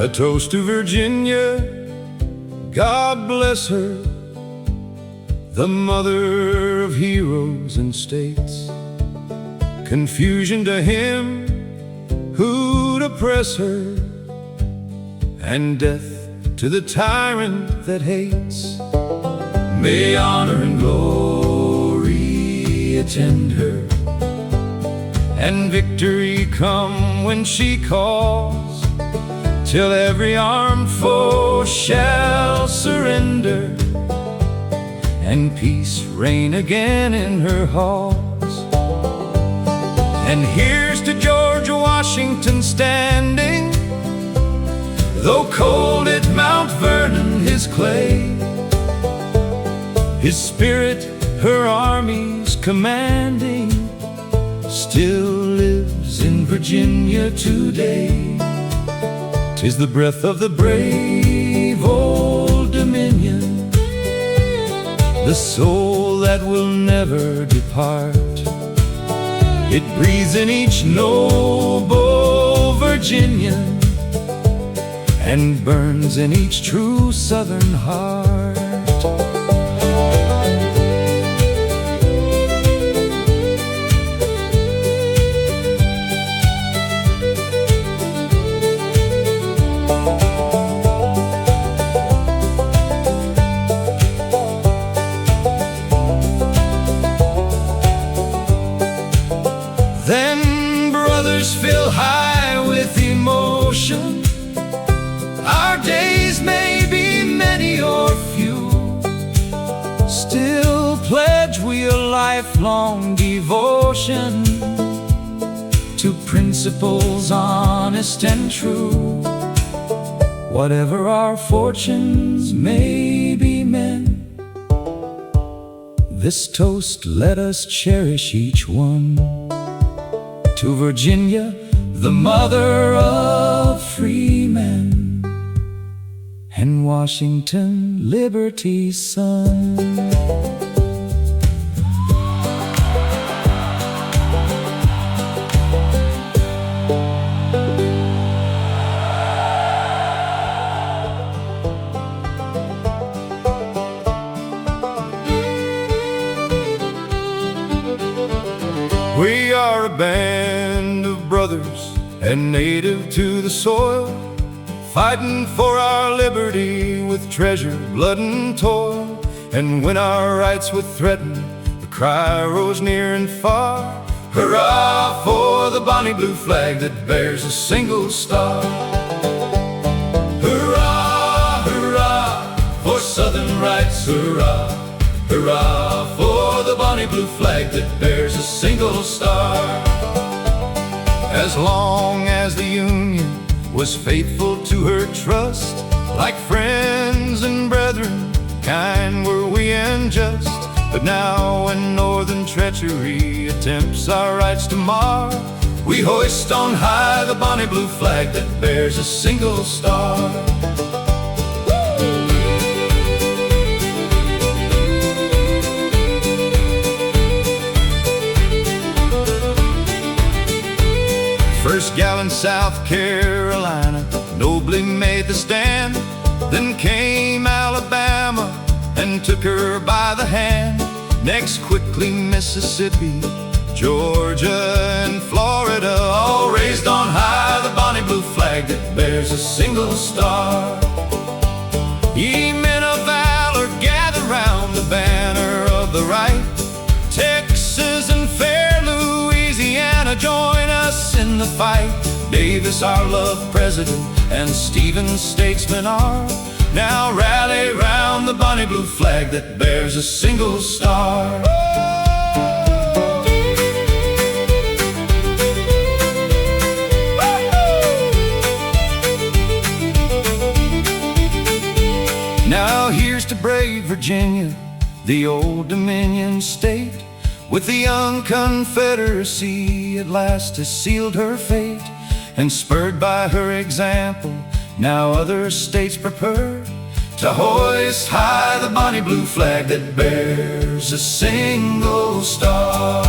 A toast to Virginia, God bless her, the mother of heroes and states. Confusion to him who'd oppress her, and death to the tyrant that hates. May honor and glory attend her, and victory come when she calls, till every armed foe shall surrender, and peace reign again in her halls. And here's to George Washington standing, though cold at Mount Vernon his clay, his spirit her armies commanding, still lives in Virginia today. 'Tis the breath of the brave Old Dominion, the soul that will never depart. It breathes in each noble Virginian, and burns in each true Southern heart. Then brothers fill high with emotion. Our days may be many or few, still pledge we a lifelong devotion to principles honest and true. Whatever our fortunes may be men, this toast let us cherish each one. To Virginia, the mother of free men, and Washington, liberty's son. We are a band of brothers and native to the soil, fighting for our liberty with treasure, blood and toil. And when our rights were threatened, the cry rose near and far, hurrah for the bonny blue flag that bears a single star. Hurrah, hurrah for Southern rights, hurrah, hurrah for the bonny blue flag that bears a single star. As long as the Union was faithful to her trust, like friends and brethren, kind were we and just. But now when northern treachery attempts our rights to mar, we hoist on high the bonny blue flag that bears a single star. First gal in South Carolina nobly made the stand. Then came Alabama and took her by the hand. Next quickly Mississippi, Georgia and Florida, all raised on high the bonny blue flag that bears a single star. Ye men of valor, gather round the banner of the right. Texas and fair Louisiana, join us in the fight. Davis, our loved president, and Stevens, statesmen are. Now rally round the bonny blue flag that bears a single star. Now here's to brave Virginia, the Old Dominion state. With the young Confederacy at last has sealed her fate. And spurred by her example, now other states prepare to hoist high the bonny blue flag that bears a single star.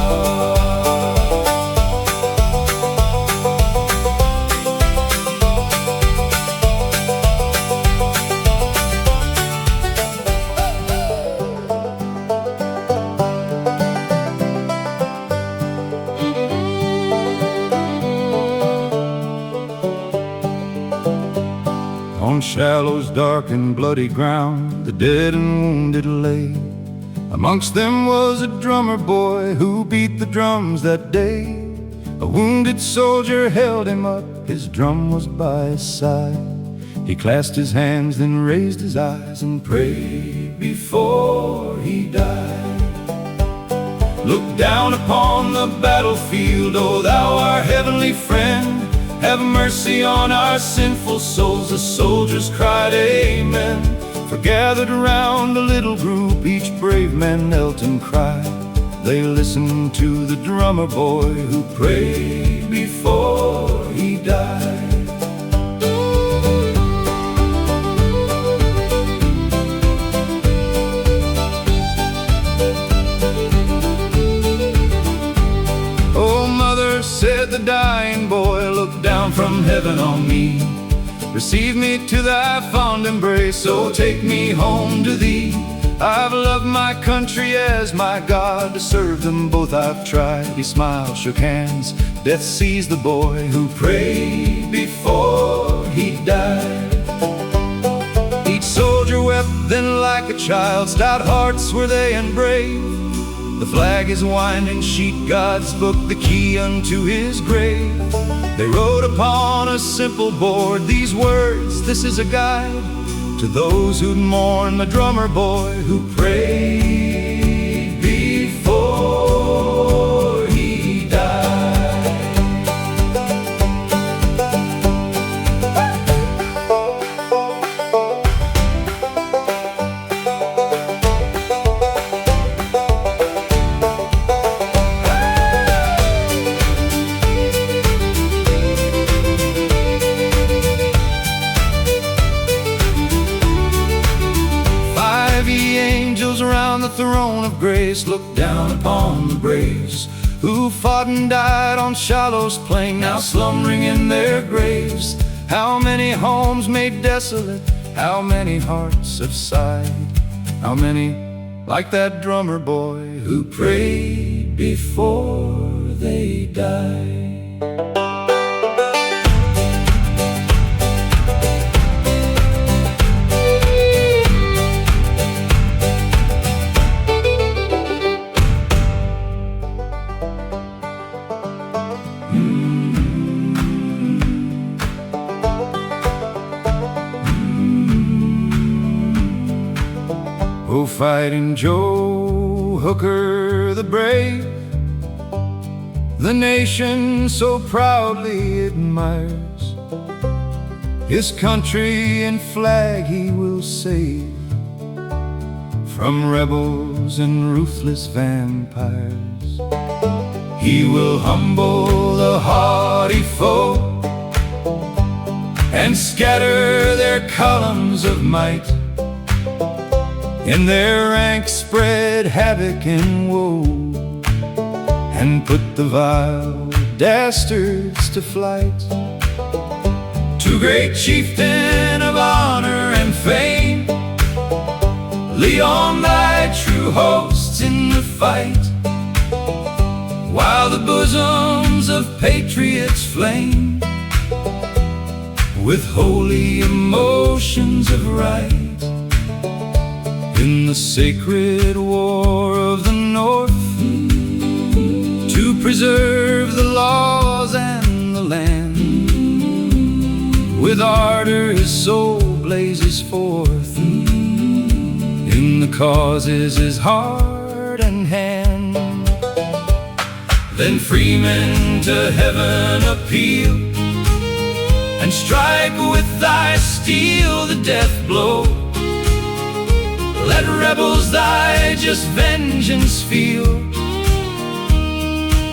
On Shallow's dark and bloody ground, the dead and wounded lay. Amongst them was a drummer boy who beat the drums that day. A wounded soldier held him up, his drum was by his side. He clasped his hands, then raised his eyes and prayed before he died. Look down upon the battlefield, O thou our heavenly friend. Have mercy on our sinful souls, the soldiers cried amen. For gathered around a little group, each brave man knelt and cried. They listened to the drummer boy who prayed before he died. Oh, mother, said the dying boy, look down from heaven on me. Receive me to thy fond embrace, oh take me home to thee. I've loved my country as my God, to serve them both I've tried. He smiled, shook hands, death seized the boy who prayed before he died. Each soldier wept then like a child, stout hearts were they and brave. The flag, his winding sheet, God's book, the key unto his grave. They wrote upon a simple board these words, this is a guide to those who'd mourn the drummer boy who prayed before he died. 5 angels around the throne of grace look down upon the braves who fought and died on Shallow's plain, now slumbering in their graves. How many homes made desolate, how many hearts have sighed, how many like that drummer boy who prayed before they died. Oh, fighting Joe Hooker the brave, the nation so proudly admires. His country and flag he will save from rebels and ruthless vampires. He will humble the haughty foe and scatter their columns of might. In their ranks spread havoc and woe, and put the vile dastards to flight. To great chieftain of honor and fame, lead on thy true hosts in the fight, while the bosoms of patriots flame with holy emotions of right. In the sacred war of the North, to preserve the laws and the land, with ardor his soul blazes forth. In the cause is his heart and hand. Then freemen to heaven appeal, and strike with thy steel the death blow. Let rebels thy just vengeance feel.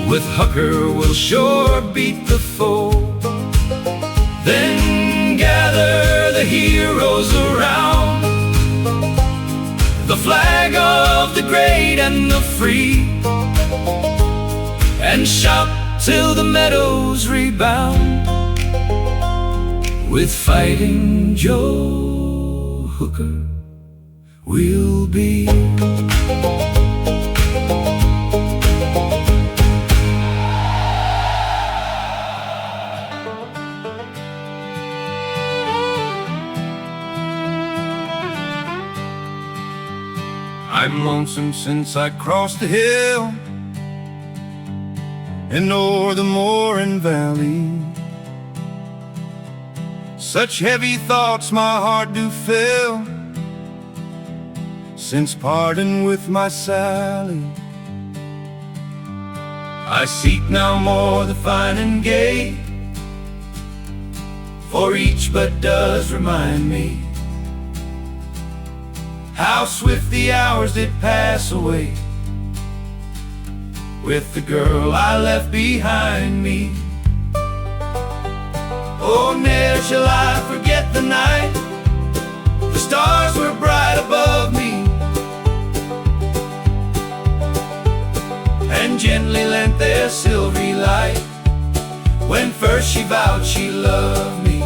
With Hooker we'll sure beat the foe. Then gather the heroes around the flag of the great and the free, and shout till the meadows rebound with fighting Joe Hooker we'll be. lonesome since I crossed the hill and o'er the moor and valley. Such heavy thoughts my heart do fill since parting with my Sally. I seek now more the fine and gay, for each but does remind me how swift the hours did pass away with the girl I left behind me. Oh, ne'er shall I forget the night the stars were bright above me and gently lent their silvery light when first she vowed she loved me.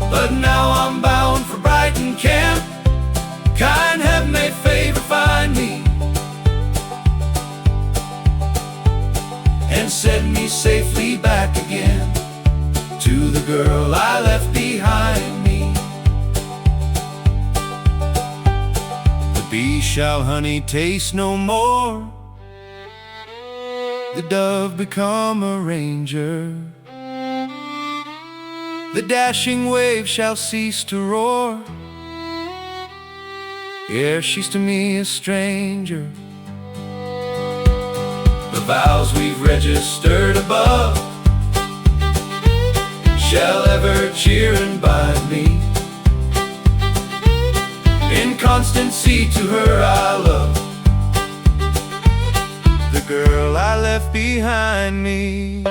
But now I'm bound for Brighton camp, kind heaven may favor find me and send me safely back again to the girl I left behind me. The bee shall honey taste no more, the dove become a ranger, the dashing wave shall cease to roar ere she's to me a stranger. The vows we've registered above shall ever cheer and bind me in constancy to her I love, the girl I left behind me.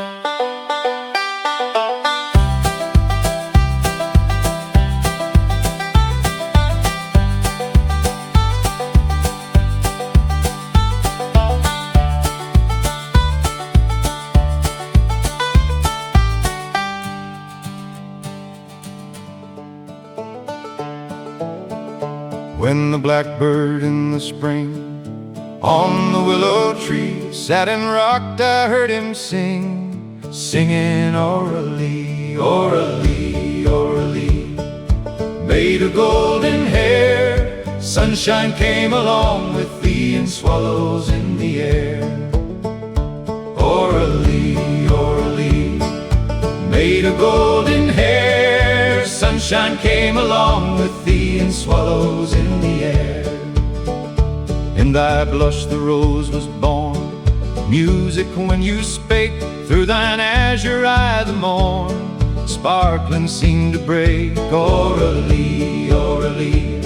When the blackbird in the spring on the willow tree sat and rocked, I heard him sing, singing orally, orally, orally. Made of golden hair, sunshine came along with thee and swallows in the air. Orally, orally. Made of golden hair, sunshine came along with thee and swallows in the air. In thy blush the rose was born, music when you spake, through thine azure eye the morn sparkling seemed to break. Orally, orally.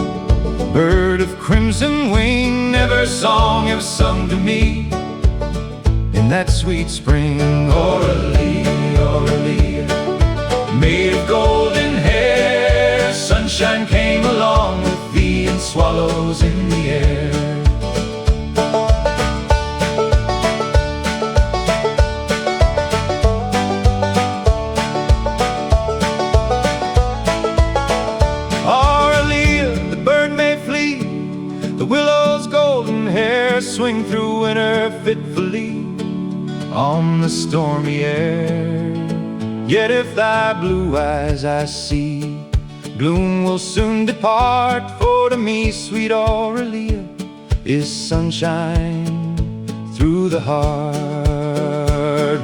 Bird of crimson wing, never song have sung to me in that sweet spring. Orally, orally. Made of golden hair, sunshine came along with thee and swallows in the air. Aurelia, the bird may flee, the willow's golden hair swing through winter fitfully on the stormy air. Yet if thy blue eyes I see, gloom will soon depart, for to me sweet Aurelia is sunshine through the heart.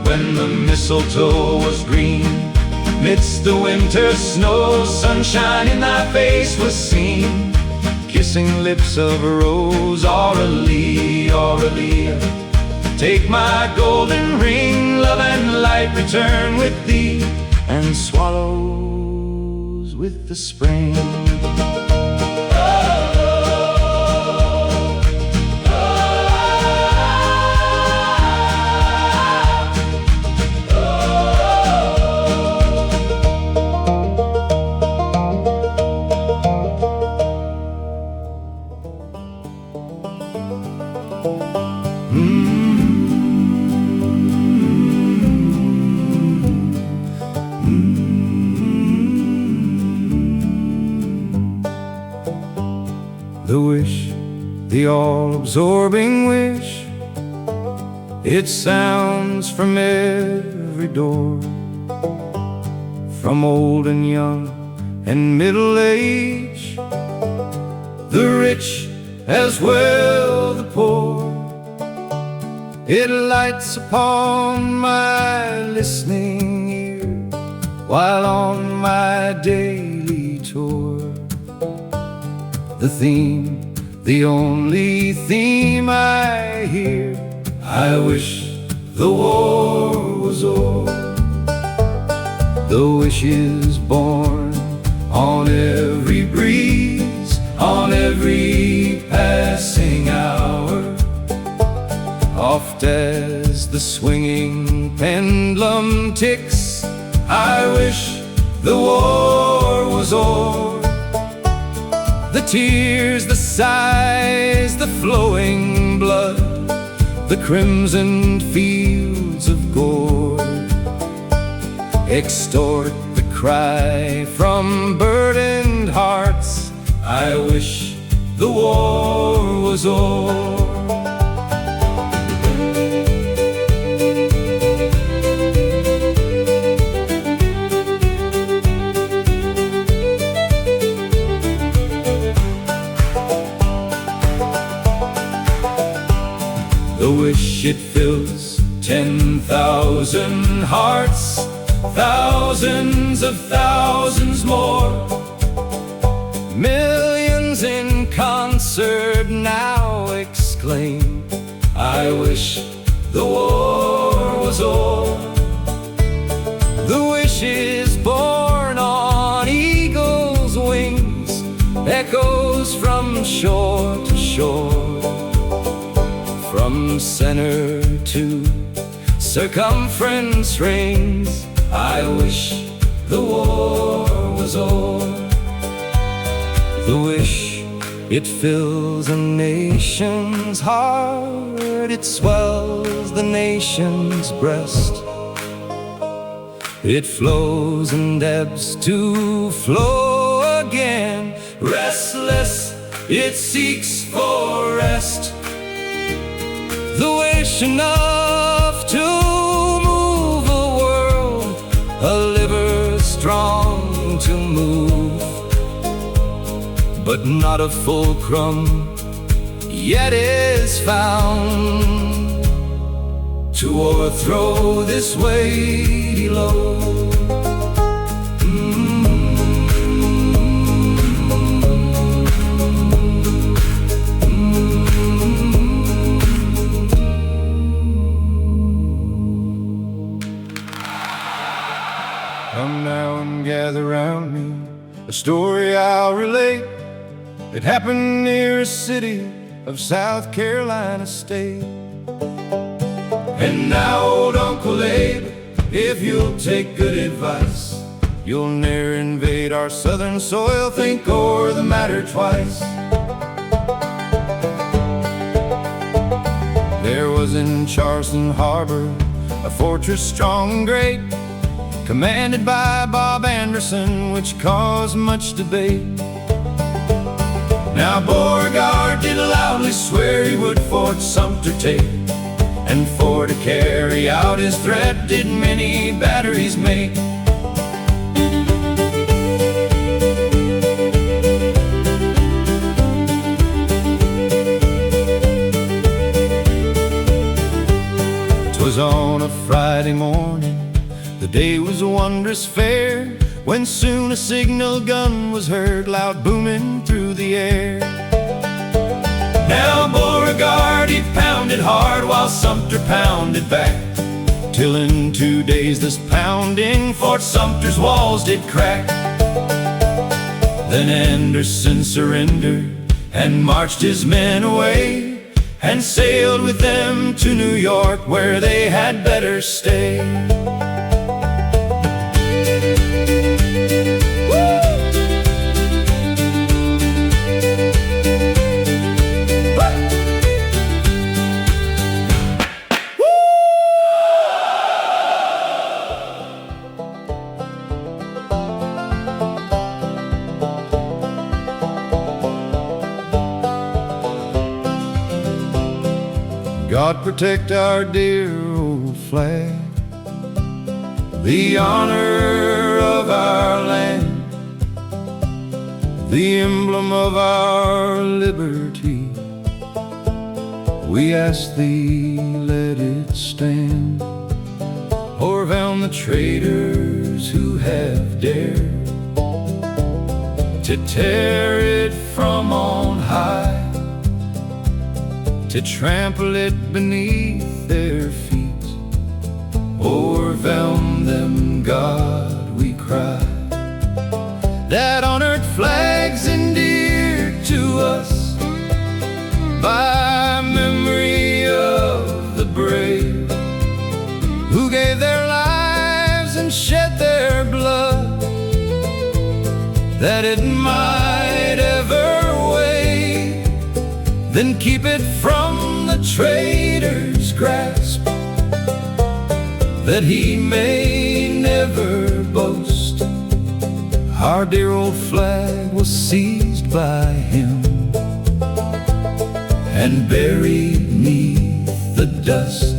When the mistletoe was green midst the winter snow, sunshine in thy face was seen, kissing lips of a rose. Aurelia, Aurelia. Take my golden ring, love and light return with thee, and swallows with the spring. The wish, the all-absorbing wish, it sounds from every door, from old and young and middle age. rich as well the poor. It lights upon my listening ear while on my daily tour. The theme, the only theme I hear, I wish the war was o'er. The wish is born on every breeze, on every passing hour. Oft as the swinging pendulum ticks, I wish the war was o'er. The tears, the sighs, the flowing blood, the crimson fields of gore extort the cry from burdened hearts, I wish the war was o'er. The wish, it fills 10,000 hearts, thousands of thousands more. Millions in concert now exclaim, I wish the war was o'er. The wish is born on eagle's wings, echoes from shore to shore, from center to circumference rings, I wish the war was o'er. The wish, it fills a nation's heart, it swells the nation's breast. It flows and ebbs to flow again, restless, it seeks for rest. The wish enough to move a world, a liver strong to move, but not a fulcrum yet is found to o'erthrow this weighty load. Come now and gather round me, a story I'll relate. It happened near a city of South Carolina state. And now, old Uncle Abe, if you'll take good advice, you'll ne'er invade our southern soil, think o'er the matter twice. There was in Charleston Harbor a fortress strong and great, commanded by Bob Anderson, which caused much debate. Now Beauregard did loudly swear he would Fort Sumter take, and for to carry out his threat did many batteries make. Twas on a Friday morning, the day was wondrous fair, when soon a signal gun was heard loud booming through the air. Now Beauregard, he pounded hard while Sumter pounded back, till in 2 days this pounding Fort Sumter's walls did crack. Then Anderson surrendered and marched his men away, and sailed with them to New York, where they had better stay. God protect our dear old flag, the honor of our land, the emblem of our liberty. We ask thee, let it stand, overwhelm the traitors who have dared to tear it from on high, to trample it beneath their feet. Overwhelm them, God, we cry, that honored flag's endeared to us by memory of the brave who gave their lives and shed their blood, that it might ever wave. Then keep it from the traitor's grasp, that he may never boast. Our dear old flag was seized by him and buried 'neath the dust.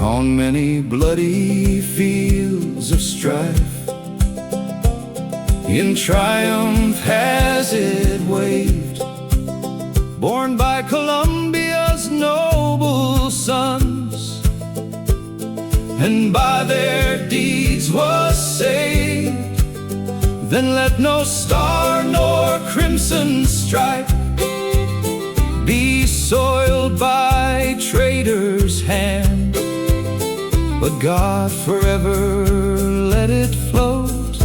On many bloody fields of strife, in triumph has it waved, borne by Columbia's noble sons, and by their deeds was saved. Then let no star nor crimson stripe be soiled by traitor's hand, but God forever let it float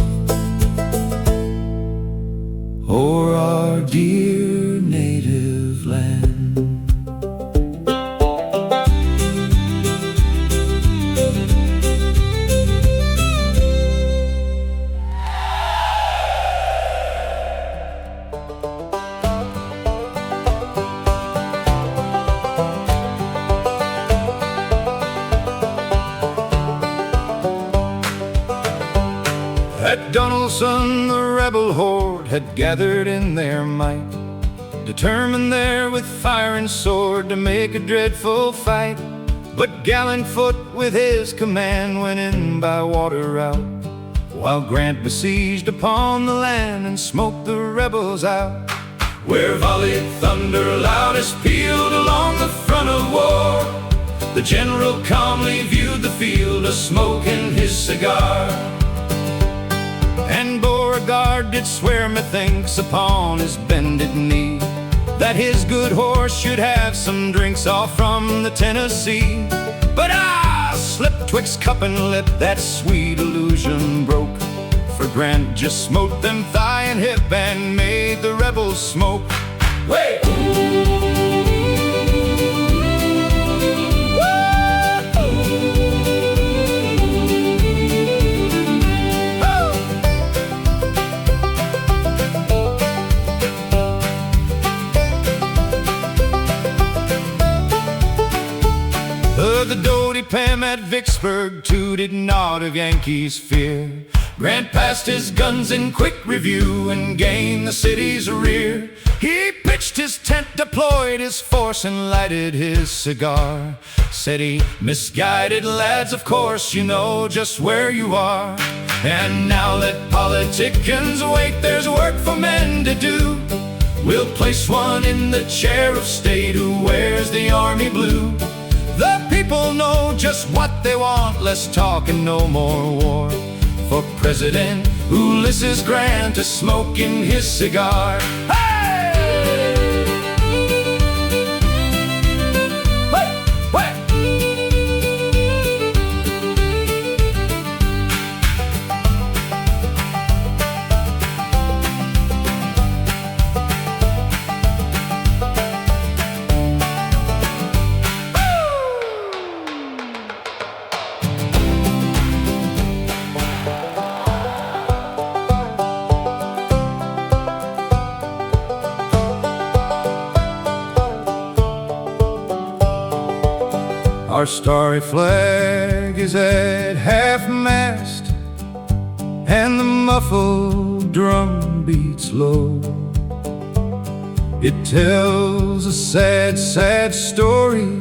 o'er our dear native land. At Donelson the rebel horde had gathered in their might, determined there with fire and sword to make a dreadful fight. But gallant Foot with his command went in by water route, while Grant besieged upon the land and smoked the rebels out. Where volleyed thunder loudest pealed along the front of war, the general calmly viewed the field, a smoking his cigar. And Beauregard did swear, methinks, upon his bended knee, that his good horse should have some drinks off from the Tennessee. But slipped twixt cup and lip, that sweet illusion broke, for Grant just smote them thigh and hip and made the rebels smoke. Wait! The doughty Pam at Vicksburg tooted not of Yankees' fear. Grant passed his guns in quick review and gained the city's rear. He pitched his tent, deployed his force, and lighted his cigar. Said he, misguided lads, of course you know just where you are. And now let politicians wait, there's work for men to do. We'll place one in the chair of state who wears the army blue. The people know just what they want, less talk and no more war. For President Ulysses Grant is smoking his cigar. Hey! Hey! Our starry flag is at half-mast, and the muffled drum beats low. It tells a sad, sad story,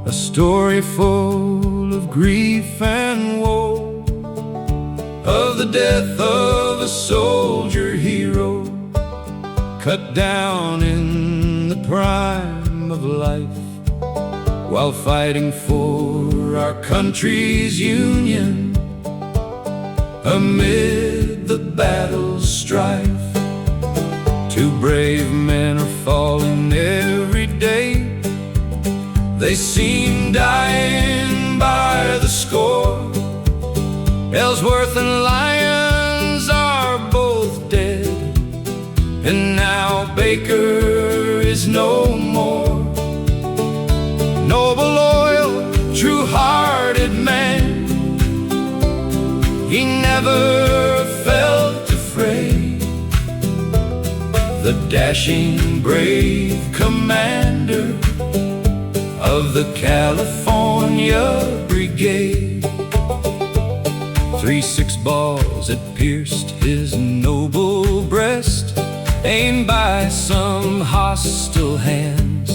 a story full of grief and woe, of the death of a soldier hero, cut down in the prime of life, while fighting for our country's union amid the battle's strife. Two brave men are falling every day. They seem dying by the score. Ellsworth and Lyons are both dead, and now Baker is no more. Noble, loyal, true-hearted man, he never felt afraid. The dashing, brave commander of the California Brigade. 3-6 balls had pierced his noble breast, aimed by some hostile hands,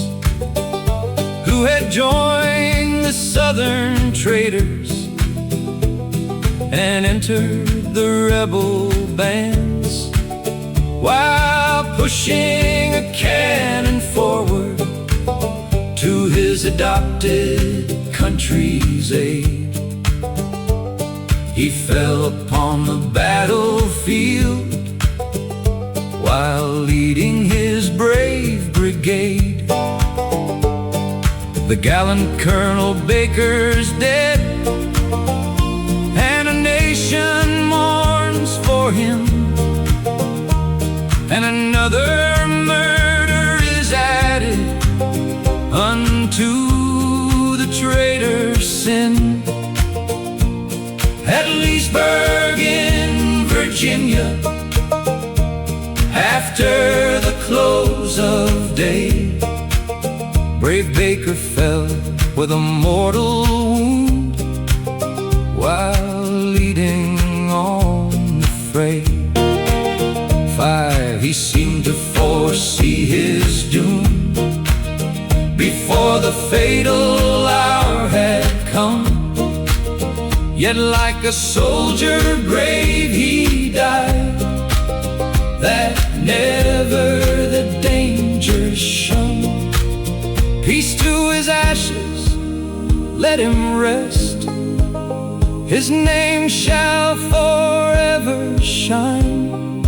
who had joined the Southern traitors and entered the rebel bands, while pushing a cannon forward to his adopted country's aid. He fell upon the battlefield while leading his brave brigade. The gallant Colonel Baker's dead, and a nation mourns for him, and another murder is added unto the traitor's sin. At Leesburg in Virginia, after the close of day, brave Baker fell with a mortal wound while leading on the fray. 5, he seemed to foresee his doom before the fatal hour had come. Yet like a soldier brave he died, that never the danger shone. Peace to his ashes, let him rest. His name shall forever shine,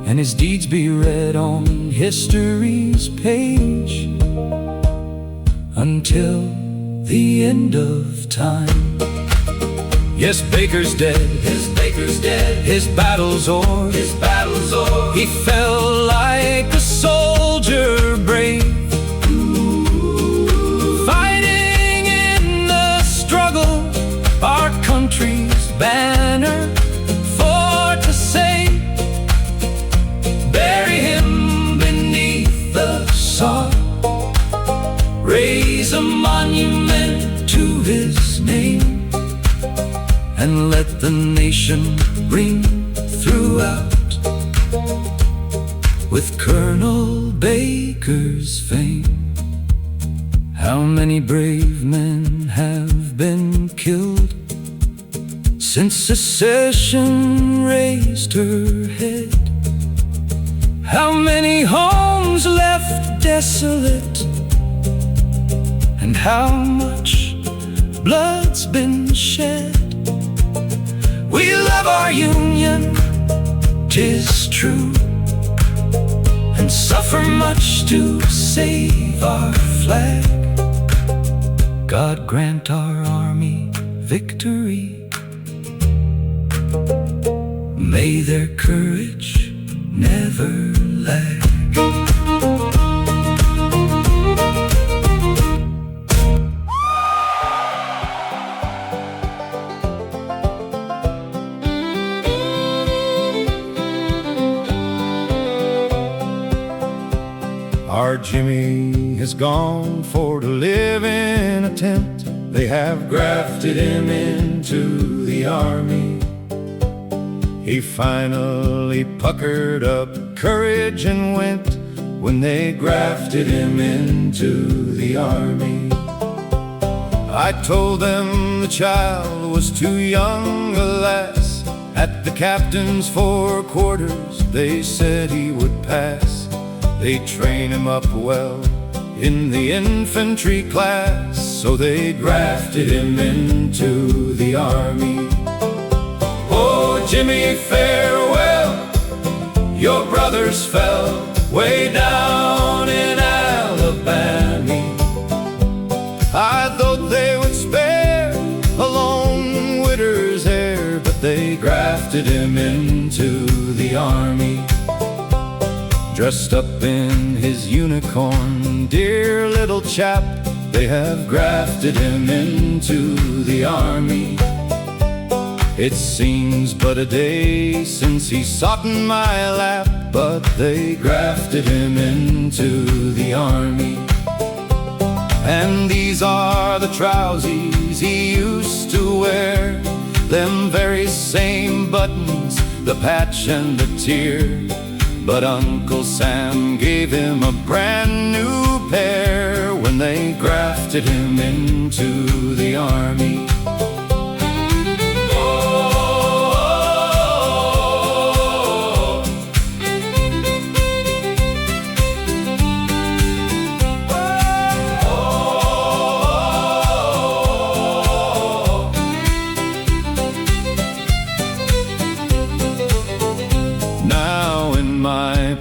and his deeds be read on history's page until the end of time. Yes, Baker's dead, his battle's o'er, he fell like a soldier brave, fighting in the struggle our country's banner for to save. Bury him beneath the sod, raise a monument to his name, and let the nation ring throughout with Colonel Baker's fame. How many brave men have been killed since secession raised her head? How many homes left desolate, and how much blood's been shed? We love our union, 'tis true, and suffer much to save our flag. God grant our army victory. May their courage never lag. Our Jimmy has gone for to live in a tent, they have grafted him into the army. He finally puckered up courage and went when they grafted him into the army. I told them the child was too young, alas. At the captain's 4 quarters they said he would pass. They train him up well in the infantry class, so they grafted him into the army. Oh, Jimmy, farewell, your brothers fell way down in Alabama. I thought they would spare a lone widow's heir, but they grafted him into the army. Dressed up in his unicorn, dear little chap, they have grafted him into the army. It seems but a day since he sat in my lap, but they grafted him into the army. And these are the trousies he used to wear, them very same buttons, the patch and the tear. But Uncle Sam gave him a brand new pair when they grafted him into the army.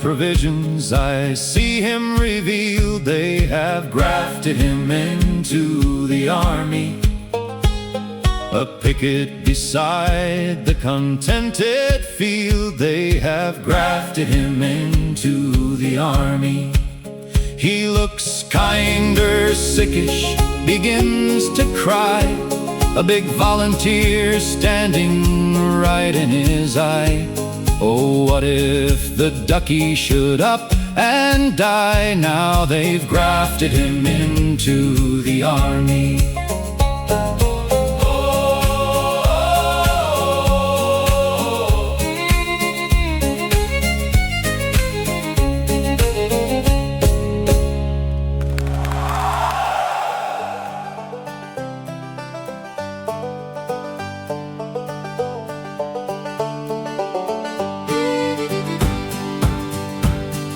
Provisions, I see him revealed, they have grafted him into the army. A picket beside the contented field, they have grafted him into the army. He looks kinder sickish, begins to cry, a big volunteer standing right in his eye. Oh, what if the ducky should up and die? Now they've grafted him into the army.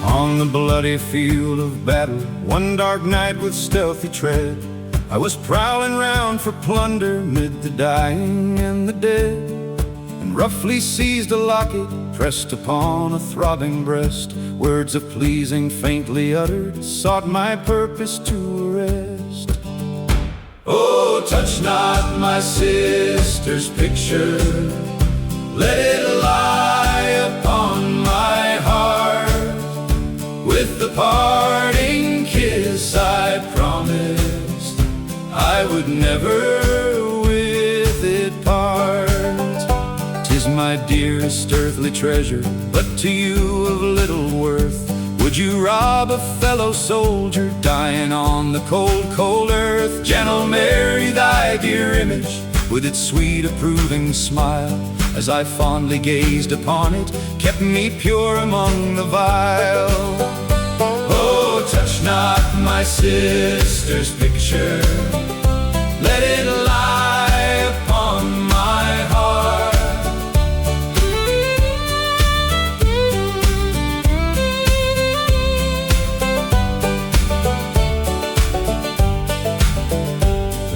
On the bloody field of battle, one dark night with stealthy tread, I was prowling round for plunder mid the dying and the dead, and roughly seized a locket pressed upon a throbbing breast. Words of pleasing faintly uttered sought my purpose to arrest. Oh, touch not my sister's picture, let it lie upon my heart. With the parting kiss I promised I would never with it part. 'Tis my dearest earthly treasure, but to you of little worth. Would you rob a fellow soldier dying on the cold, cold earth? Gentle Mary, thy dear image, with its sweet approving smile, as I fondly gazed upon it, kept me pure among the vile. Oh, touch not my sister's picture, let it lie upon my heart.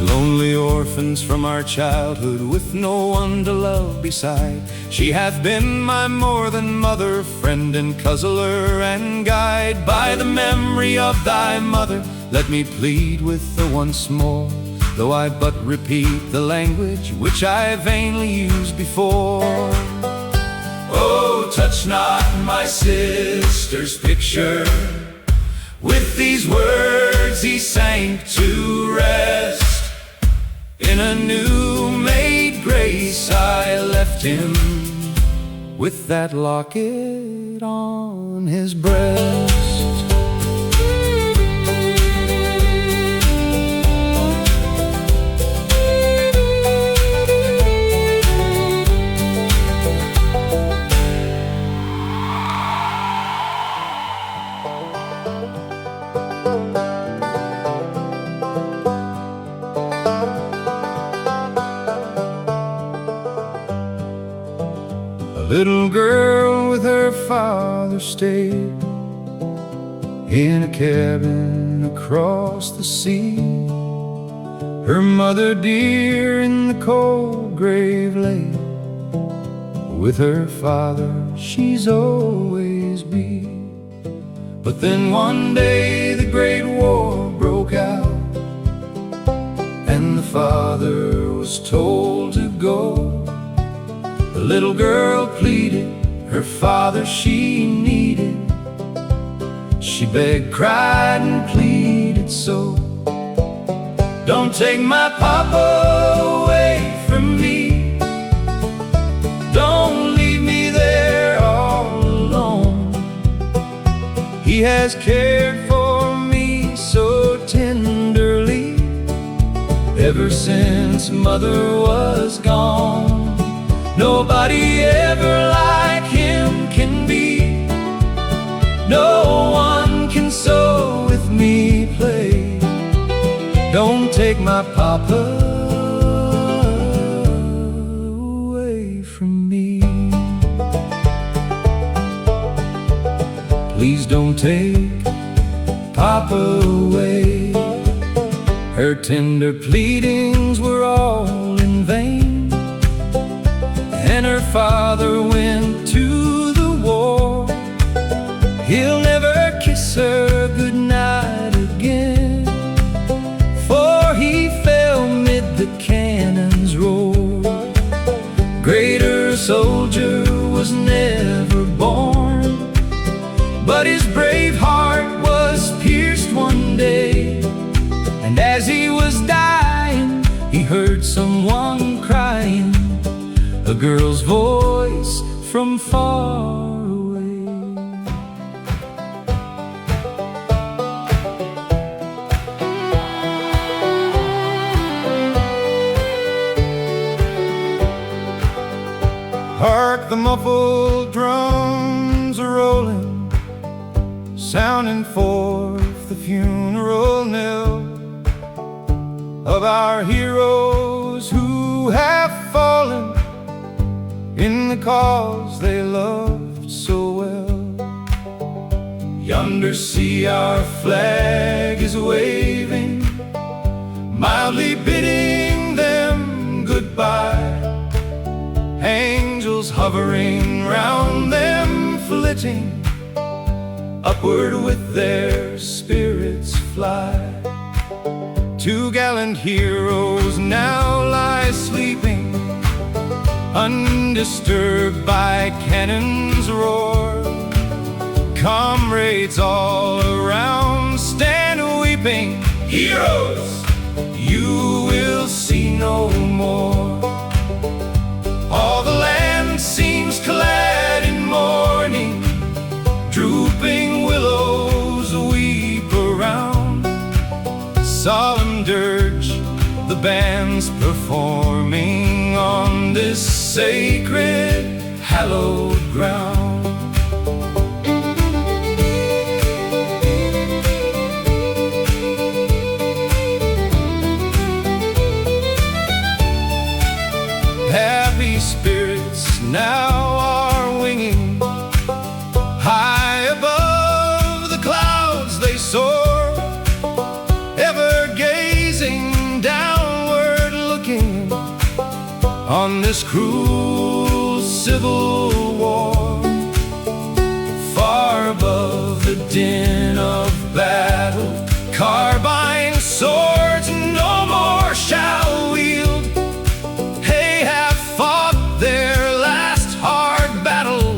Lonely orphans from our childhood, with no one to love beside, she hath been my more than mother, friend and consoler and guide. By the memory of thy mother, let me plead with her once more, though I but repeat the language which I vainly used before. Oh, touch not my sister's picture, with these words he sank to rest. In a new made grace I left him, with that locket on his breast. little girl with her father stayed in a cabin across the sea. Her mother dear in the cold grave lay. With her father she's always be. But then one day the Great War broke out, and the father was told to go. The little girl pleaded, her father she needed. She begged, cried, and pleaded so. Don't take my papa away from me. Don't leave me there all alone. He has cared for me so tenderly ever since mother was gone. Nobody ever like him can be. No one can sew with me play. Don't take my papa away from me. Please don't take papa away. Her tender pleadings were all in vain, and her father went to the war. He'll never kiss her goodnight again, for he fell mid the cannon's roar. Greater soldier was never born, but his brave heart was pierced one day. And as he was dying, he heard someone crying, a girl's voice from far away. Hark, the muffled drums are rolling, sounding forth the funeral knell of our heroes who have fallen in the cause they loved so well. Yonder see our flag is waving, mildly bidding them goodbye. Angels hovering round them, flitting upward with their spirits fly. Two gallant heroes now lie sleeping, undisturbed by cannon's roar. Comrades all around stand weeping. Heroes, you will see no more. All the land seems clad in mourning, drooping willows weep around. Solemn dirge the band's performing on this sacred, hallowed ground. Happy spirits now are winging, high above the clouds they soar, ever gazing downward, looking on this cruel civil war. Far above the din of battle, carbine swords no more shall wield. They have fought their last hard battle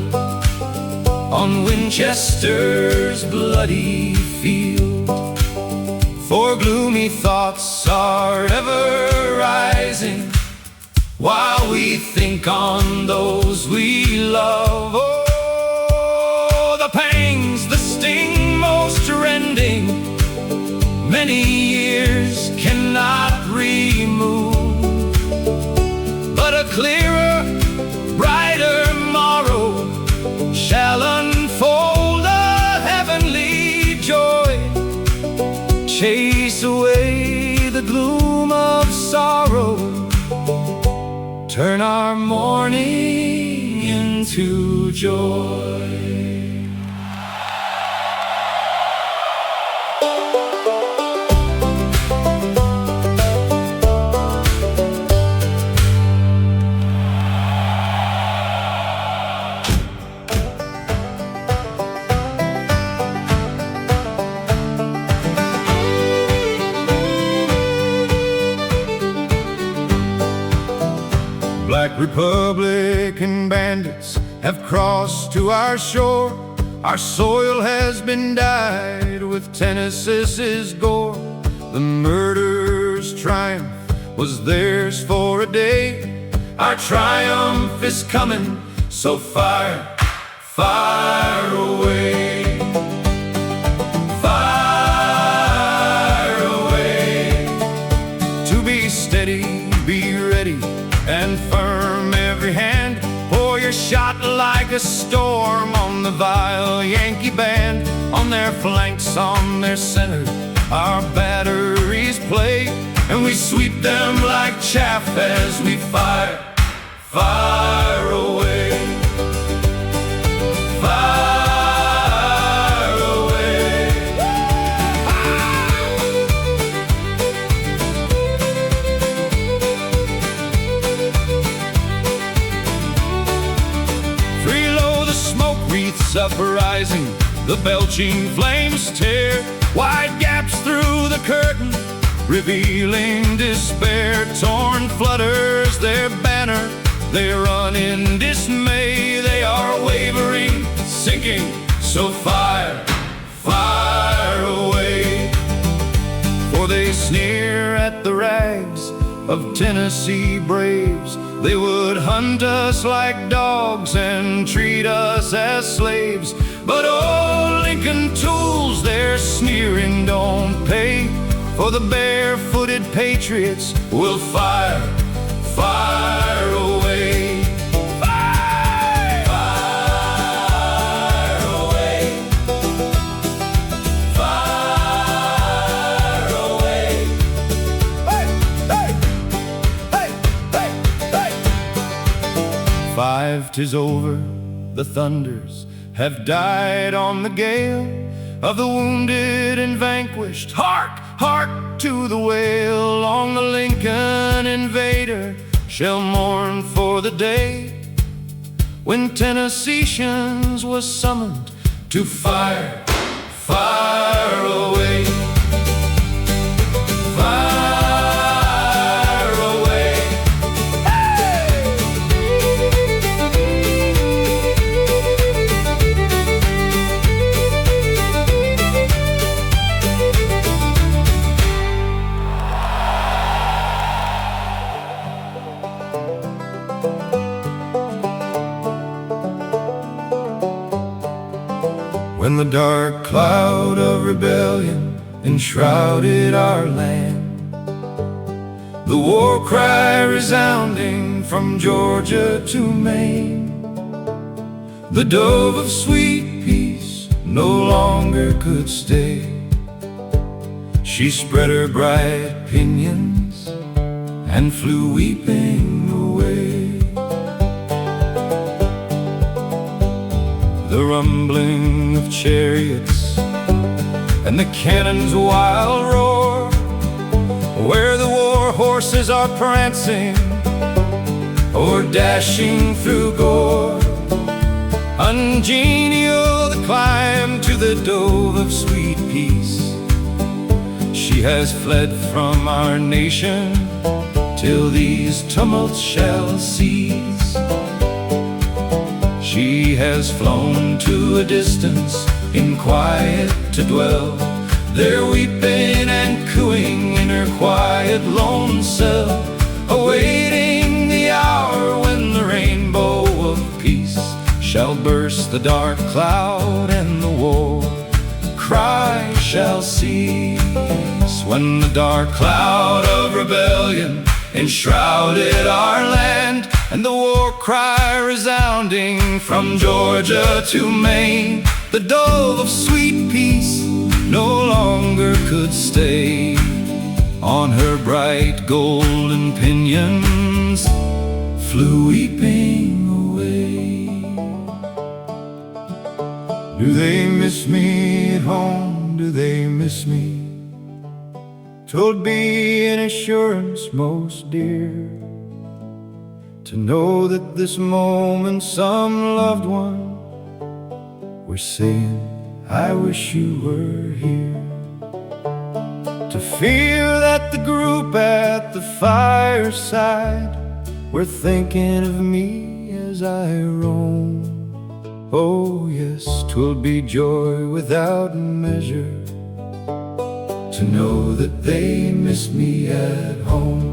on Winchester's bloody field. For gloomy thoughts are ever rising while we think on those we love. Oh, the pangs, the sting most rending, many years cannot remove. But a clearer, brighter morrow shall unfold a heavenly joy, chase away the gloom of sorrow, turn our mourning into to joy. Black Republican bandits have crossed to our shore. Our soil has been dyed with Tennessee's gore. The murderer's triumph was theirs for a day. Our triumph is coming, so fire, fire away. Fire away. To be steady, be ready, and firm every hand. Pour your shot like a storm on the vile Yankee band. On their flanks, on their center, our batteries play, and we sweep them like chaff as we fire, fire away. Fire away. Freeload the smoke wreaths uprising, the belching flames tear wide gaps through the curtain, revealing despair. Torn flutters their banner, they run in dismay. They are wavering, sinking, so fire, fire away. For they sneer at the rags of Tennessee braves. They would hunt us like dogs and treat us as slaves. But old Lincoln tools, their sneering don't pay. For the barefooted patriots will fire, fire away. Fire, fire away. Fire away. Hey, hey, hey, hey, hey. 5, 'tis over, the thunders have died on the gale of the wounded and vanquished. Hark, hark to the wail. Long the Lincoln invader shall mourn for the day when Tennesseans was summoned to fire, fire away. Fire away. Hey! When the dark cloud of rebellion enshrouded our land, the war cry resounding from Georgia to Maine, the dove of sweet peace no longer could stay. She spread her bright pinions and flew weeping away. The rumbling of chariots and the cannon's wild roar, where the war horses are prancing or dashing through gore. Ungenial the climb to the dove of sweet peace. She has fled from our nation till these tumults shall cease. She has flown to a distance in quiet to dwell, there weeping and cooing in her quiet lone cell, awaiting the hour when the rainbow of peace shall burst the dark cloud and the war cry shall cease. When the dark cloud of rebellion enshrouded our land, and the war cry resounding from Georgia to Maine, the dove of sweet peace no longer could stay. On her bright golden pinions flew weeping away. Do they miss me at home? Do they miss me? 'Twould be an assurance most dear to know that this moment some loved one were saying, I wish you were here. To feel that the group at the fireside were thinking of me as I roam. Oh yes, 'twill be joy without measure to know that they miss me at home.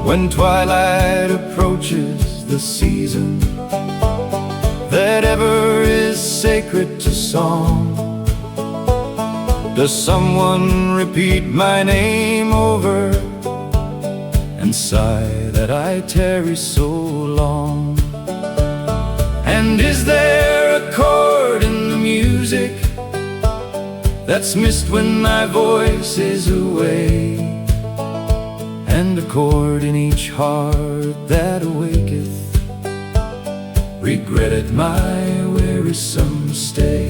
When twilight approaches, the season that ever is sacred to song, does someone repeat my name over and sigh that I tarry so long? And is there a chord in the music that's missed when my voice is away? And a chord in each heart that awaketh regretted my wearisome stay.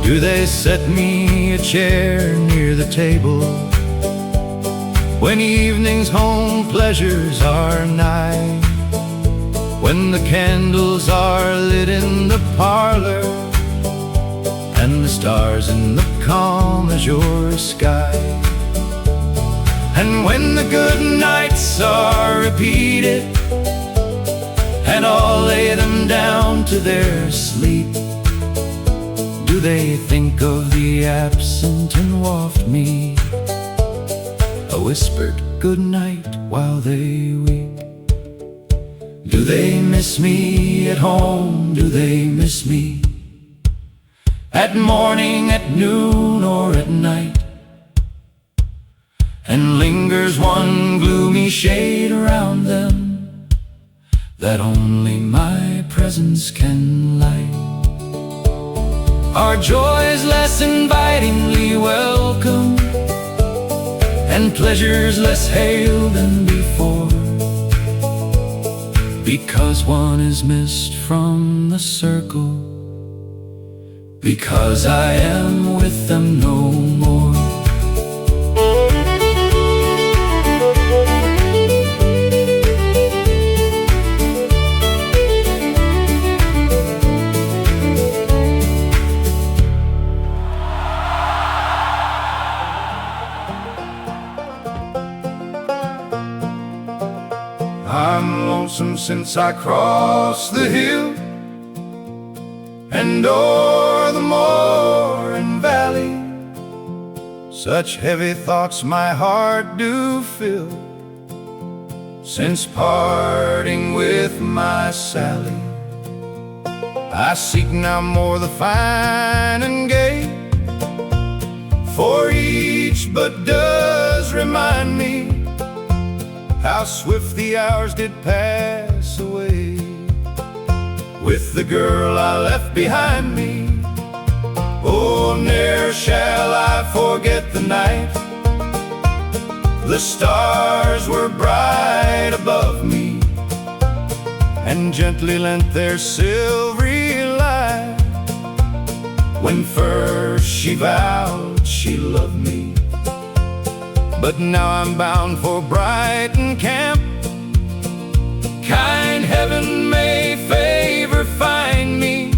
Do they set me a chair near the table when evening's home pleasures are nigh? When the candles are lit in the parlor and the stars in the calm azure sky, and when the good nights are repeated and all lay them down to their sleep, do they think of the absent and waft me a whispered good night while they weep? Do they miss me at home? Do they miss me at morning, at noon, or at night? And lingers one gloomy shade around them that only my presence can light? Are joys less invitingly welcome and pleasures less hailed than before, because one is missed from the circle, because I am with them no more? I'm lonesome since I crossed the hill and o'er the moor and valley. Such heavy thoughts my heart do fill since parting with my Sally. I seek now more the fine and gay, for each but does remind me how swift the hours did pass away with the girl I left behind me. Oh, ne'er shall I forget the night the stars were bright above me and gently lent their silvery light when first she vowed she loved me. But now I'm bound for Brighton camp. Kind heaven may favor find me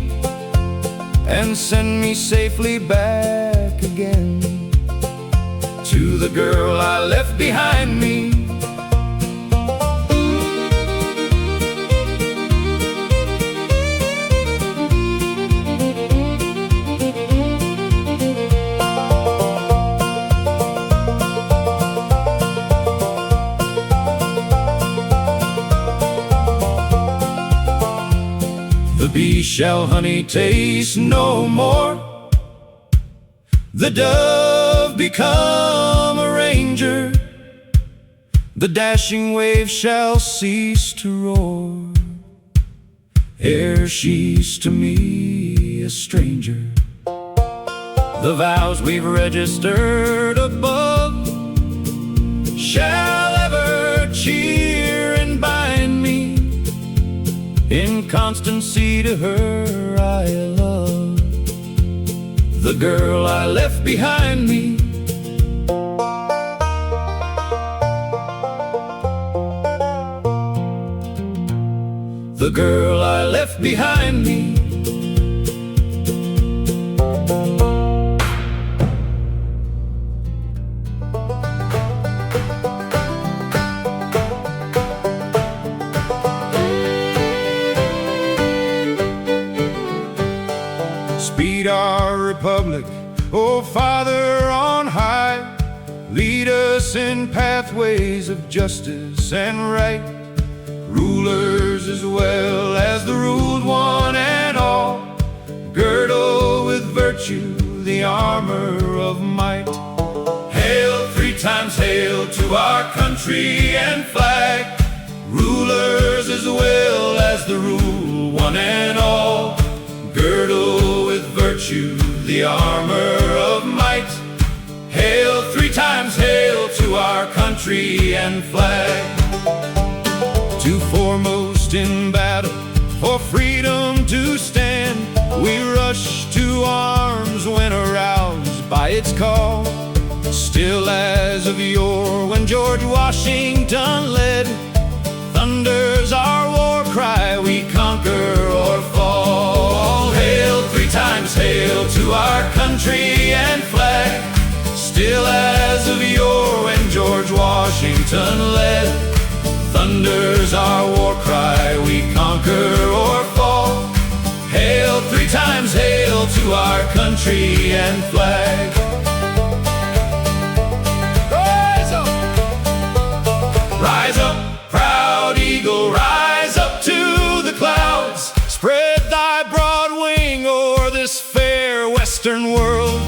and send me safely back again to the girl I left behind me. The bee shall honey taste no more, the dove become a ranger, the dashing wave shall cease to roar, ere she's to me a stranger. The vows we've registered above shall ever cheer and bind me in constancy to her I love, the girl I left behind me. The girl I left behind me. Speed our republic, O Father on high. Lead us in pathways of justice and right. Rulers as well as the ruled one and all, girdle with virtue the armor of might. Hail, 3 times hail to our country and flag. Rulers as well as the ruled one and all, girdle with virtue the armor of might. Hail, 3 times hail to our country and flag. To foremost in battle, for freedom to stand, we rush to arms when aroused by its call. Still as of yore when George Washington led, thunders our war cry, we conquer or fall. Hail, 3 times hail to our country and flag. Still as of yore when George Washington led, thunders our war cry, we conquer or fall. Hail, 3 times hail to our country and flag. Rise up! Rise up, proud eagle, rise up to the clouds. Spread thy broad wing o'er this fair western world.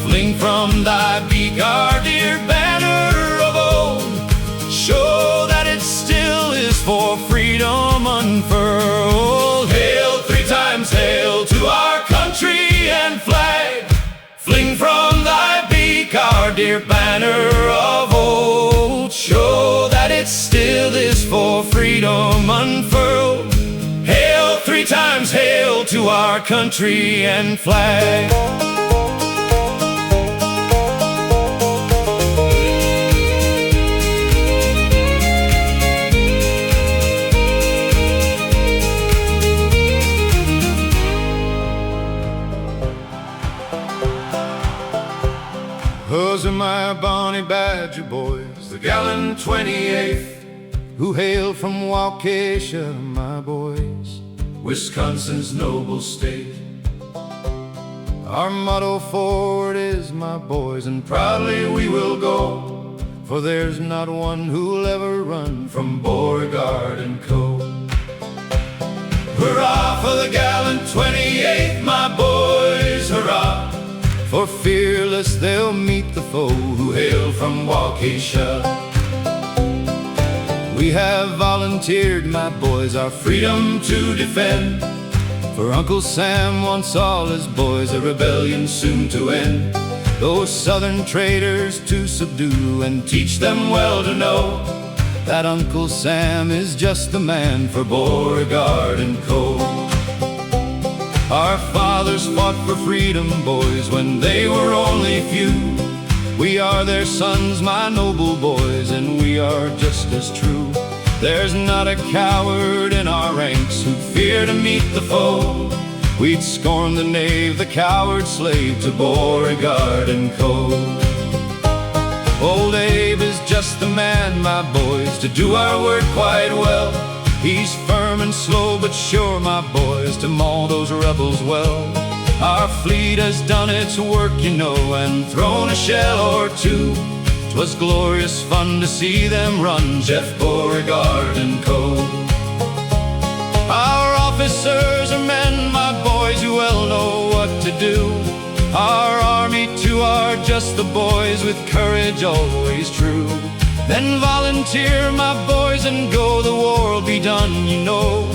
Fling from thy beak our dear banner of old. Show that it still is for freedom unfurled. Hail, 3 times hail to our country and flag. Fling from thy beak our dear banner of old. Show that it still is for freedom unfurled. Hail, 3 times hail to our country and flag. Those are my bonny Badger boys, the gallant 28th, who hail from Waukesha, my boys, Wisconsin's noble state. Our motto forward is, my boys, and proudly we will go, for there's not one who'll ever run from Beauregard and Co. Hurrah for the gallant 28th, my boys, hurrah! For fearless they'll meet the foe who hail from Waukesha. We have volunteered, my boys, our freedom to defend. For Uncle Sam wants all his boys a rebellion soon to end. Those southern traitors to subdue and teach them well to know that Uncle Sam is just the man for Beauregard and Co. Our fathers fought for freedom, boys, when they were only few. We are their sons, my noble boys, and we are just as true. There's not a coward in our ranks who'd fear to meet the foe. We'd scorn the knave, the coward slave to Beauregard and Co. Old Abe is just the man, my boys, to do our work quite well. He's firm and slow but sure, my boys, to maul those rebels well. Our fleet has done its work, you know, and thrown a shell or two. 'Twas glorious fun to see them run, Jeff Beauregard and Co. Our officers are men, my boys, who well know what to do. Our army too are just the boys with courage always true. Then volunteer, my boys, and go, the war'll be done, you know.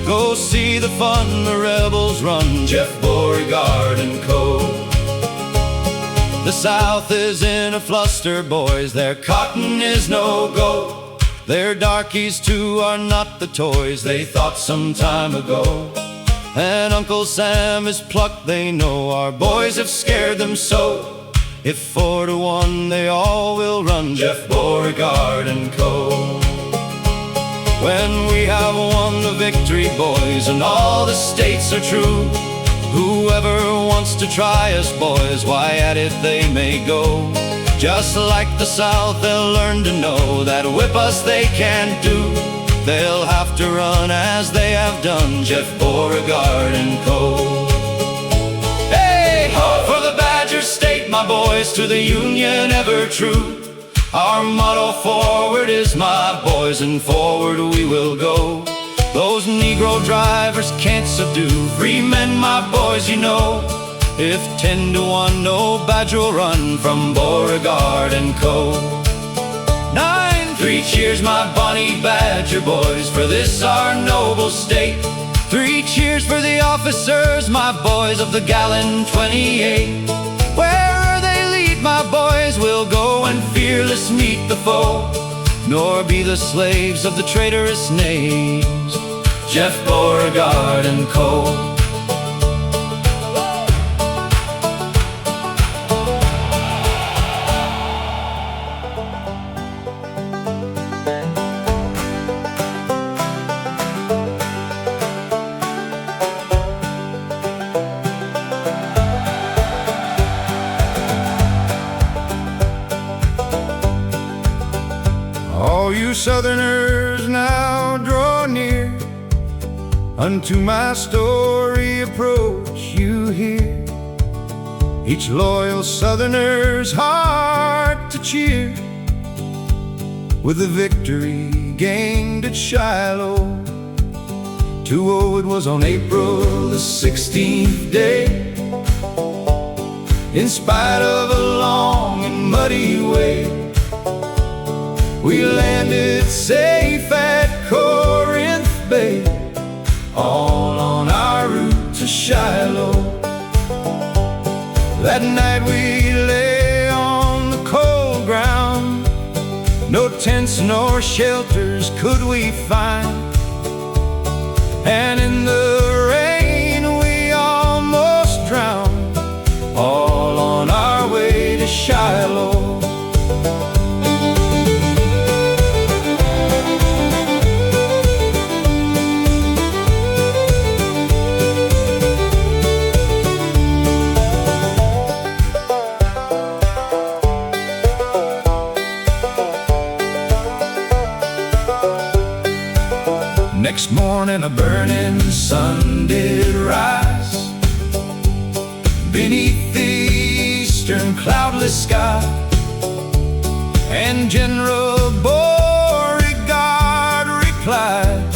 Go go see the fun the rebels run. Jeff Beauregard and Co. The South is in a fluster, boys, their cotton is no go. Their darkies too are not the toys they thought some time ago. And Uncle Sam is plucked, they know our boys have scared them so. If 4 to 1 they all will run, Jeff Beauregard and Co. When we have won the victory, boys, and all the states are true, whoever wants to try us, boys, why at it they may go. Just like the South, they'll learn to know that whip us they can't do. They'll have to run as they have done, Jeff Beauregard and Co. Hey, ho for the Badger State, my boys, to the Union ever true. Our motto forward is, my boys, and forward we will go. Those Negro drivers can't subdue free men, my boys, you know. If 10 to 1, no Badger will run from Beauregard and Co. 9, 3 cheers, my bonny Badger boys, for this our noble state. 3 cheers for the officers, my boys, of the gallant 28. Wherever they lead, my boys, will go and fearless meet the foe, nor be the slaves of the traitorous knaves, Jeff Beauregard and Co. All you Southerners now draw near, unto my story approach you hear. Each loyal Southerner's heart to cheer, with the victory gained at Shiloh. 2-0 it was on April the 16th day. In spite of a long and muddy way, we landed safe at Corinth Bay, all on our route to Shiloh. That night we lay on the cold ground, no tents nor shelters could we find. And in the rain we almost drowned, all on our way to Shiloh. Next morning a burning sun did rise beneath the eastern cloudless sky, and General Beauregard replied,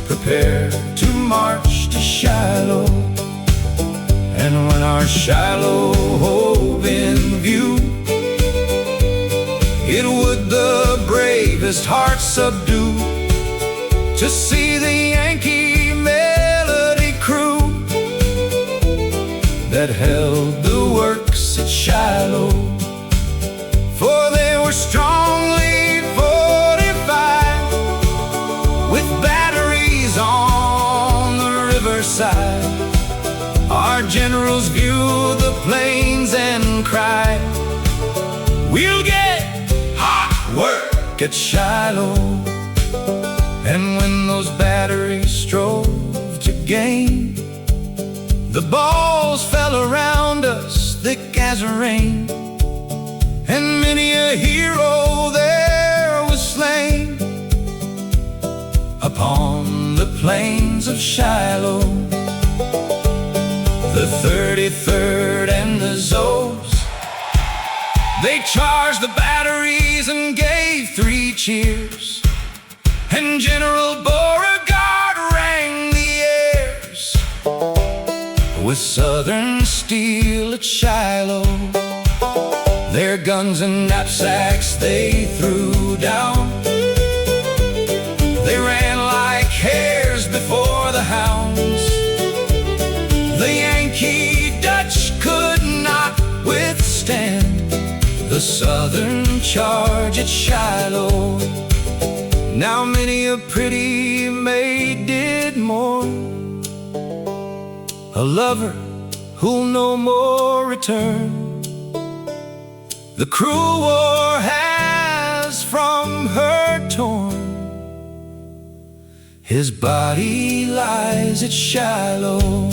prepare to march to Shiloh. And when our Shiloh hove in view, it would the bravest heart subdue to see the Yankee melody crew that held the works at Shiloh. For they were strongly fortified with batteries on the riverside. Our generals viewed the plains and cried, we'll get hot work at Shiloh. And when those batteries strove to gain, the balls fell around us thick as rain, and many a hero there was slain upon the plains of Shiloh. The 33rd and the Zos, they charged the batteries and gave 3 cheers, and General Beauregard rang the airs with Southern steel at Shiloh. Their guns and knapsacks they threw down, they ran like hares before the hound. sounds the Yankee Dutch could not withstand, the Southern charge at Shiloh. Now many a pretty maid did mourn, a lover who'll no more return. The cruel war has from her torn, his body lies at Shiloh.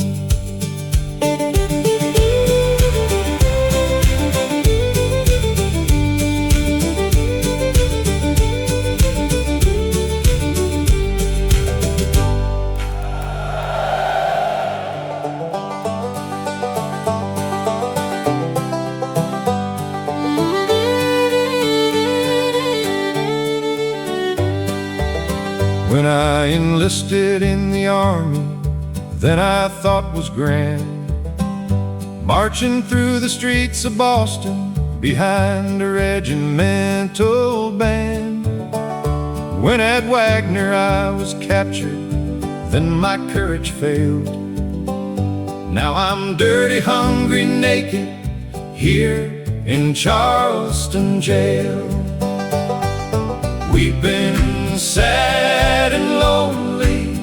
When I enlisted in the army, then I thought was grand, marching through the streets of Boston behind a regimental band. When at Wagner I was captured, then my courage failed. Now I'm dirty, hungry, naked, here in Charleston jail. Weeping, sad and lonely,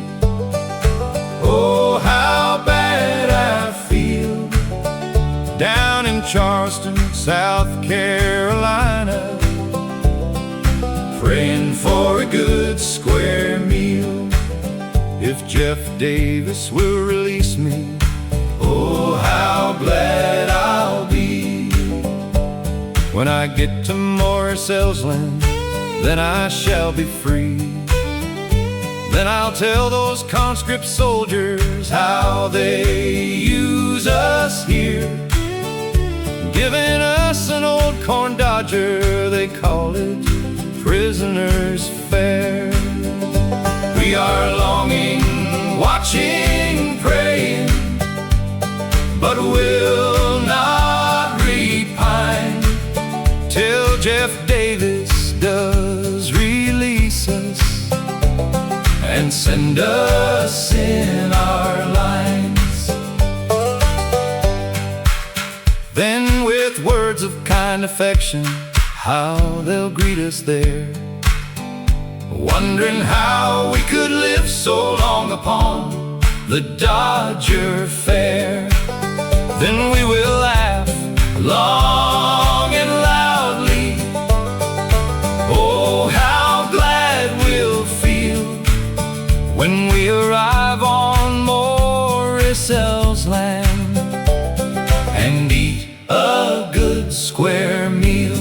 oh how bad I feel. Down in Charleston, South Carolina, praying for a good square meal. If Jeff Davis will release me, oh how glad I'll be. When I get to Morrisell's land, then I shall be free. Then I'll tell those conscript soldiers how they use us here, giving us an old corn dodger, they call it prisoner's fare. We are longing, watching, praying, but will not repine till Jeff Davis does release us and send us in our lines. Then with words of kind affection, how they'll greet us there, wondering how we could live so long upon the Dodger fare. Then we will laugh long and loudly, oh how glad we'll feel when we arrive on Morrisell's land and eat a good square meal.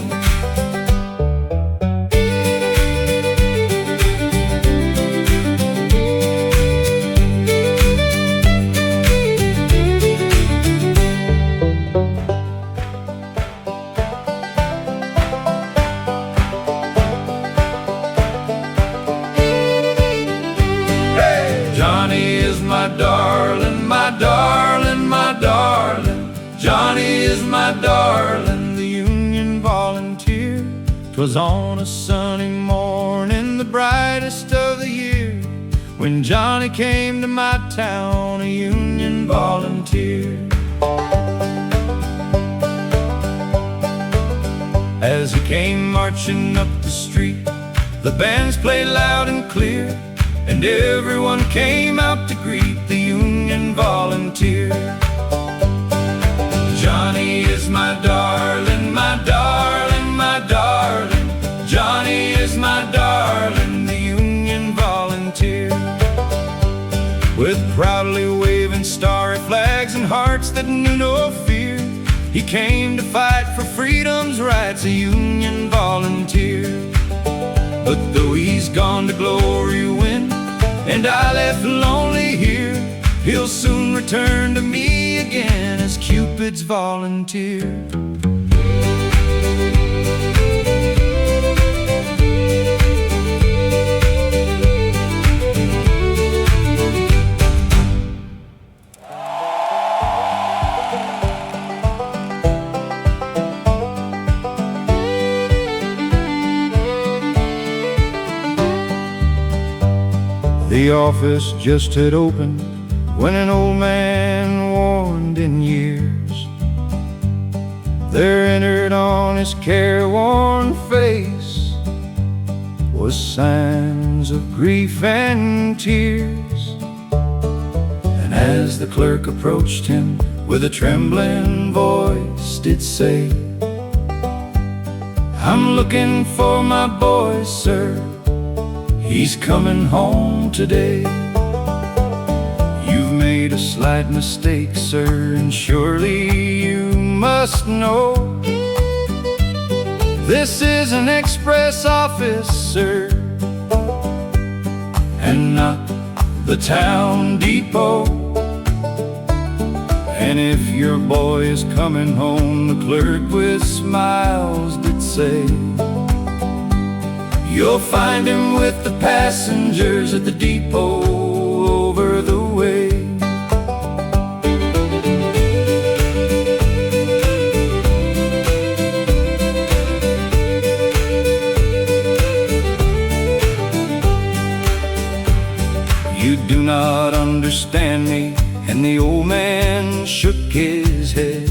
Johnny is my darling, my darling, my darling. Johnny is my darling, the Union volunteer. 'Twas on a sunny morning, the brightest of the year, when Johnny came to my town, a Union volunteer. As he came marching up the street, the bands played loud and clear, and everyone came out to greet the Union volunteer. Johnny is my darling, my darling, my darling. Johnny is my darling, the Union volunteer. With proudly waving starry flags and hearts that knew no fear, he came to fight for freedom's rights, a Union volunteer. But though he's gone to glory win, and I left lonely here, he'll soon return to me again as Cupid's volunteer. The office just had opened when an old man warned in years, there entered on his careworn face was signs of grief and tears. And as the clerk approached him with a trembling voice did say, "I'm looking for my boy, sir, he's coming home today. You've made a slight mistake, sir, and surely you must know this is an express office, sir, and not the town depot. And if your boy is coming home," the clerk with smiles did say, "you'll find him with the passengers at the depot over the way." "You do not understand me," and the old man shook his head.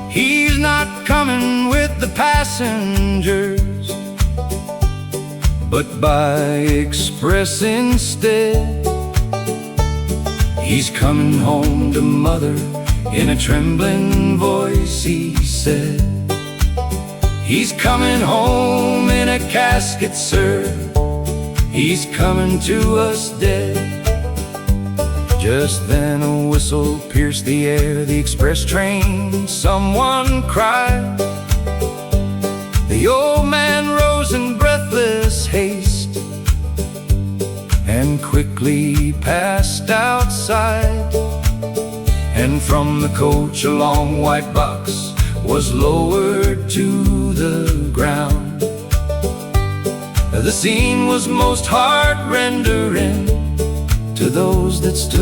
"He's not coming with the passengers, but by express instead. He's coming home to mother," in a trembling voice he said. "He's coming home in a casket, sir, he's coming to us dead." Just then a whistle pierced the air, the express train, someone cried. The old man rose in breathless haste and quickly passed outside. And from the coach a long white box was lowered to the ground. The scene was most heart-rendering to those that stood